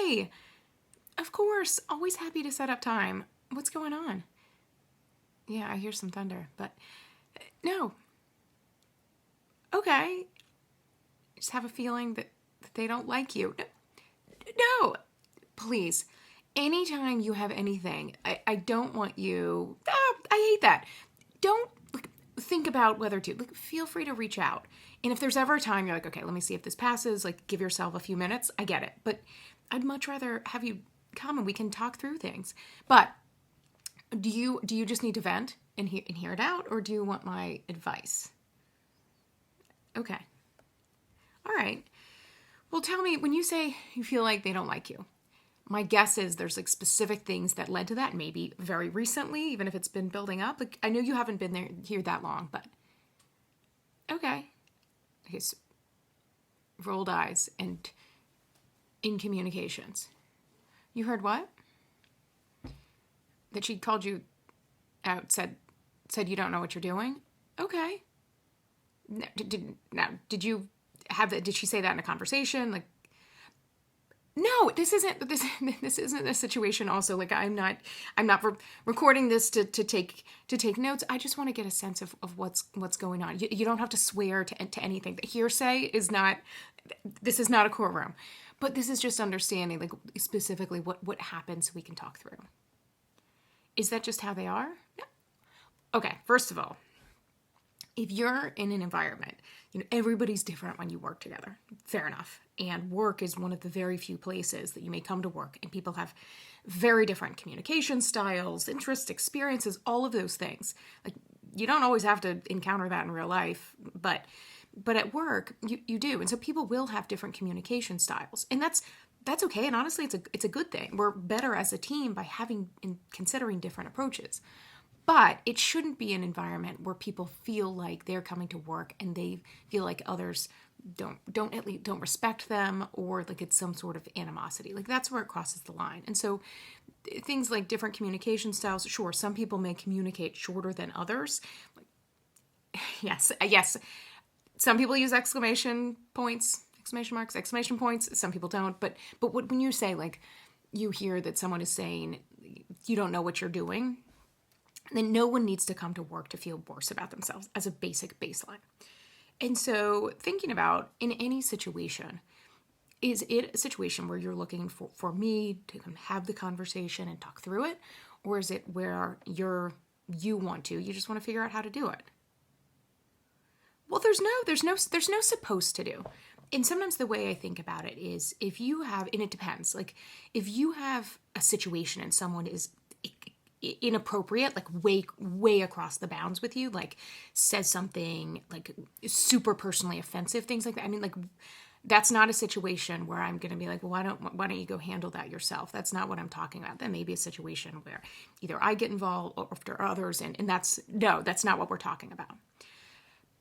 Hey, of course, always happy to set up time. What's going on? Yeah, I hear some thunder, but no. Okay. Just have a feeling that they don't like you. No. Please. Anytime you have anything, I don't want you. I hate that. Don't think about whether to. Feel free to reach out. And if there's ever a time you're like, okay, let me see if this passes, give yourself a few minutes, I get it. But I'd much rather have you come and we can talk through things. But do you just need to vent and hear it out, or do you want my advice? Okay. All right. Well, tell me, when you say you feel like they don't like you, my guess is there's specific things that led to that, maybe very recently, even if it's been building up. I know you haven't been here that long, but okay. Okay, so rolled eyes and in communications. You heard what? That she called you out, said you don't know what you're doing? Okay. Did you have that? Did she say that in a conversation? No, this isn't a situation. Also, I'm not recording this to take notes. I just want to get a sense of what's going on. You don't have to swear to anything. The hearsay is not. This is not a courtroom, but this is just understanding specifically what happened, so we can talk through. Is that just how they are? No. Okay. First of all, if you're in an environment, everybody's different when you work together. Fair enough. And work is one of the very few places that you may come to work, and people have very different communication styles, interests, experiences, all of those things. You don't always have to encounter that in real life, but at work you do. And so people will have different communication styles, and that's okay. And honestly, it's a good thing. We're better as a team by having and considering different approaches. But it shouldn't be an environment where people feel like they're coming to work and they feel like others don't respect them, or it's some sort of animosity. That's where it crosses the line. And so things like different communication styles, sure, some people may communicate shorter than others. Yes. Some people use exclamation points, exclamation marks, exclamation points. Some people don't. But when you say you hear that someone is saying you don't know what you're doing, then no one needs to come to work to feel worse about themselves as a basic baseline. And so thinking about, in any situation, is it a situation where you're looking for me to have the conversation and talk through it? Or is it where you just want to figure out how to do it? Well, there's no supposed to do. And sometimes the way I think about it is, if you have, and it depends, if you have a situation and someone is inappropriate, way across the bounds with you, says something super personally offensive, things like that. That's not a situation where I'm going to be well, why don't you go handle that yourself? That's not what I'm talking about. That may be a situation where either I get involved or if there are others, and that's not what we're talking about.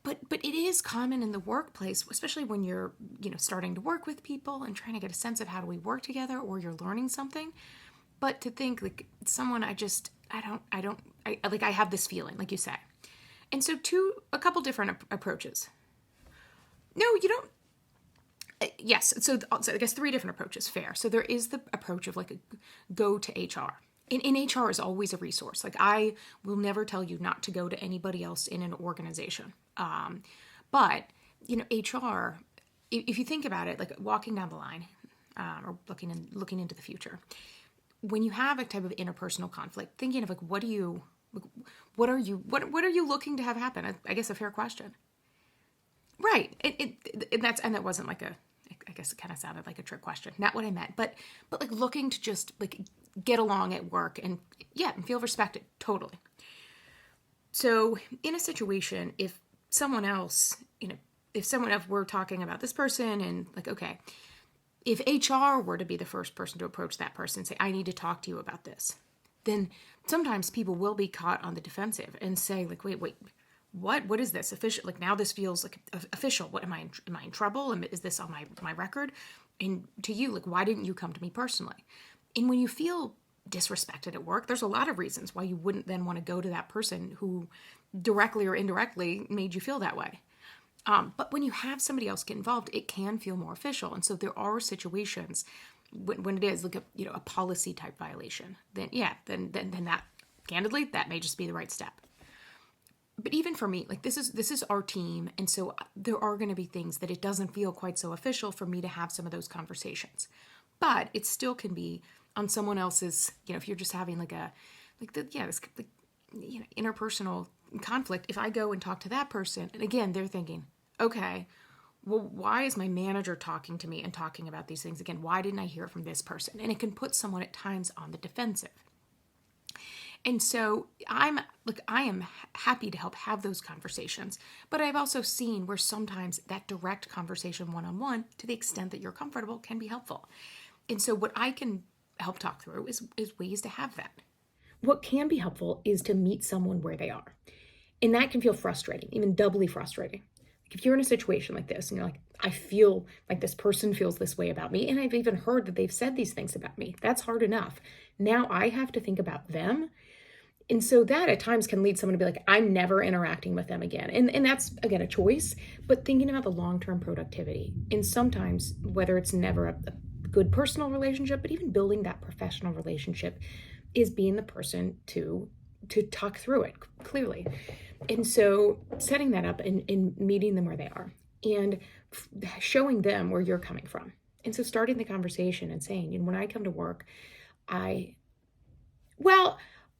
But it is common in the workplace, especially when you're starting to work with people and trying to get a sense of how do we work together, or you're learning something. But to think someone I have this feeling, like you say. And so a couple different approaches. No, you don't. Yes. So I guess 3 different approaches. Fair. So there is the approach of go to HR. And HR is always a resource. I will never tell you not to go to anybody else in an organization. But HR, if you think about it, walking down the line, or looking into the future, when you have a type of interpersonal conflict, thinking of what are you looking to have happen? I guess a fair question, right? That wasn't I guess it kind of sounded like a trick question. Not what I meant, but looking to just get along at work and feel respected. Totally. So in a situation, if someone else, if we're talking about this person and okay, if HR were to be the first person to approach that person and say, I need to talk to you about this, then sometimes people will be caught on the defensive and say, wait, what is this official? Now this feels official. What am I in trouble? Is this on my record? And to you, why didn't you come to me personally? And when you feel disrespected at work, there's a lot of reasons why you wouldn't then want to go to that person who directly or indirectly made you feel that way. But when you have somebody else get involved, it can feel more official. And so there are situations when it is like a policy type violation, then yeah, then that, candidly, that may just be the right step. But even for me, like this is our team, and so there are going to be things that it doesn't feel quite so official for me to have some of those conversations, but it still can be on someone else's. If you're just having this interpersonal conflict, if I go and talk to that person, and again they're thinking, okay, well, why is my manager talking to me and talking about these things again? Why didn't I hear it from this person? And it can put someone at times on the defensive. And so I am happy to help have those conversations, but I've also seen where sometimes that direct conversation one-on-one, to the extent that you're comfortable, can be helpful. And so what I can help talk through is ways to have that. What can be helpful is to meet someone where they are. And that can feel frustrating, even doubly frustrating. Like if you're in a situation like this and you're like, I feel like this person feels this way about me, and I've even heard that they've said these things about me. That's hard enough. Now I have to think about them. And so that at times can lead someone to be like, I'm never interacting with them again. And that's, again, a choice, but thinking about the long-term productivity. And sometimes, whether it's never a good personal relationship, but even building that professional relationship, is being the person to talk through it clearly. And so setting that up and meeting them where they are and showing them where you're coming from. And so starting the conversation and saying, when I come to work, I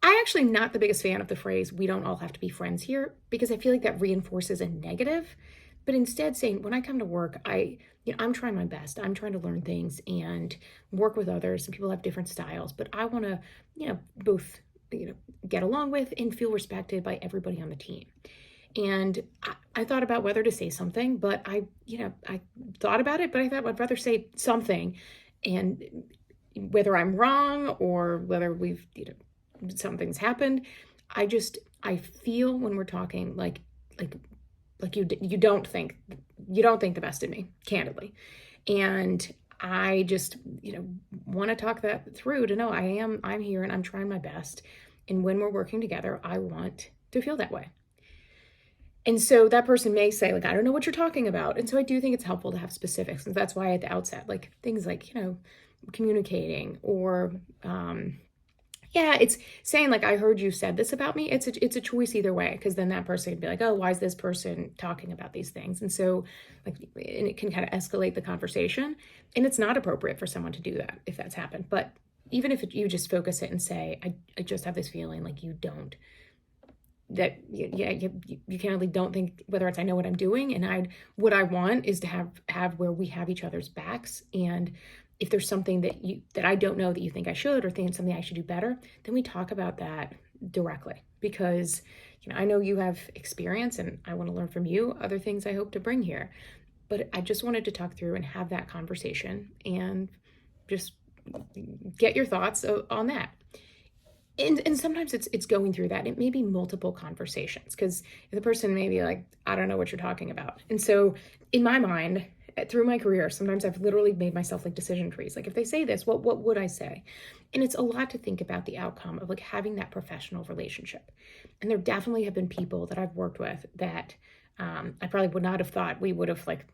actually am not the biggest fan of the phrase, we don't all have to be friends here, because I feel like that reinforces a negative. But instead saying, when I come to work, I'm trying my best. I'm trying to learn things and work with others, and people have different styles, but I want to, both, get along with and feel respected by everybody on the team. And I thought about whether to say something, but I thought about it, but I thought I'd rather say something. And whether I'm wrong or whether we've, something's happened, I feel when we're talking like you don't think the best of me, candidly. And I just, want to talk that through to know I'm here and I'm trying my best. And when we're working together, I want to feel that way. And so that person may say, like, I don't know what you're talking about. And so I do think it's helpful to have specifics. And that's why at the outset, like things like, communicating or, it's saying like, I heard you said this about me. It's a choice either way, because then that person could be like, oh, why is this person talking about these things? And so and it can kind of escalate the conversation, and it's not appropriate for someone to do that if that's happened. But even if you just focus it and say, I just have this feeling like you don't, that you candidly don't think, whether it's I know what I'm doing, and what I want is to have where we have each other's backs. And if there's something that I don't know that you think I should, or think something I should do better, then we talk about that directly, because I know you have experience and I want to learn from you other things I hope to bring here. But I just wanted to talk through and have that conversation and just get your thoughts on that. And sometimes it's going through that. It may be multiple conversations, because the person may be like, I don't know what you're talking about. And so in my mind, through my career, sometimes I've literally made myself like decision trees. Like if they say this, what would I say? And it's a lot to think about the outcome of like having that professional relationship. And there definitely have been people that I've worked with that I probably would not have thought we would have like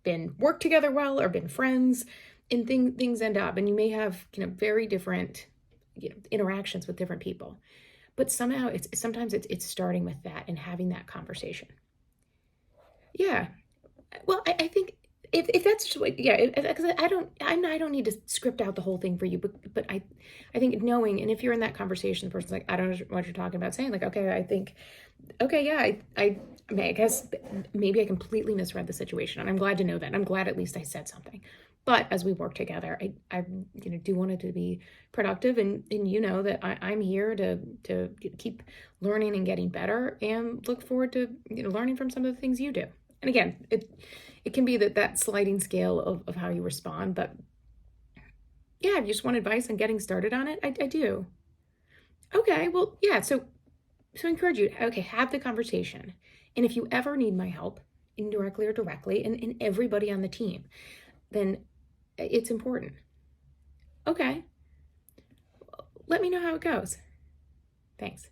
been worked together well or been friends, and things end up, and you may have very different interactions with different people, but somehow sometimes it's starting with that and having that conversation. Yeah. Well, I think if that's just what, because I don't need to script out the whole thing for you, but I think knowing, and if you're in that conversation, the person's like, I don't know what you're talking about, saying like, okay, I think, okay, yeah, I guess maybe I completely misread the situation, and I'm glad to know that. I'm glad at least I said something. But as we work together, I do want it to be productive, and that I'm here to keep learning and getting better, and look forward to learning from some of the things you do. And again, it can be that sliding scale of how you respond, but yeah, if you just want advice on getting started on it, I do. Okay, well, yeah, so I encourage you, okay, have the conversation. And if you ever need my help, indirectly or directly, and everybody on the team, then it's important. Okay, let me know how it goes. Thanks.